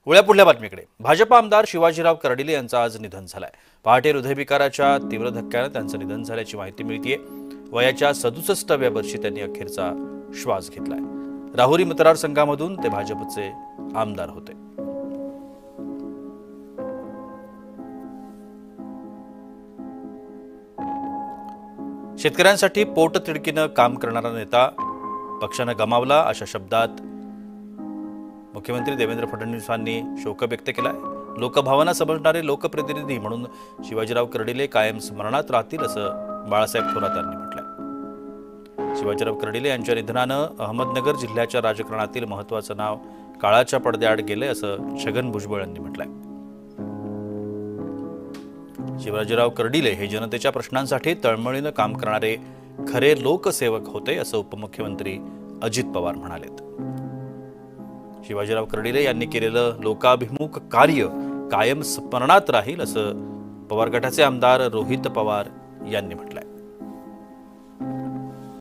पुढल्या बातमीकडे भाजप आमदार शिवाजीराव कर्डिले यांचं आज निधन झालंय। पहाटे हृदयविकाराच्या तीव्र धक्क्याने त्यांचं निधन झाल्याची माहिती मिळतेय। वयाच्या 67व्या वर्षी त्यांनी अखेरचा श्वास घेतलाय। राहुरी मतदारसंघामधून ते भाजपचे आमदार होते। शेतकऱ्यांसाठी पोटतिडकीनं काम करणारा नेता पक्षानं गमावला, अशा शब्दात मुख्यमंत्री देवेंद्र फडणवीसांनी शोक व्यक्त केलाय। लोकभावना समजणारे लोकप्रतिनिधी म्हणून शिवाजीराव कर्डिले कायम स्मरणात राहतील, असं बाळासाहेब थोरातांनी म्हटलंय। शिवाजीराव कर्डिले यांच्या निधनानं अहमदनगर जिल्ह्याच्या राजकारणातील महत्त्वाचं नाव काळाच्या पडद्याआड गेलंय, असं छगन भुजबळ यांनी म्हटलंय। शिवाजीराव कर्डिले हे जनतेच्या प्रश्नांसाठी तळमळीनं काम करणारे खरे लोकसेवक होते, असं उपमुख्यमंत्री अजित पवार म्हणालेत। शिवाजीराव कर्डिले यांनी केलेलं लोकाभिमुख कार्य कायम स्मरणात राहील, असं पवार गटाचे आमदार रोहित पवार यांनी म्हटलंय।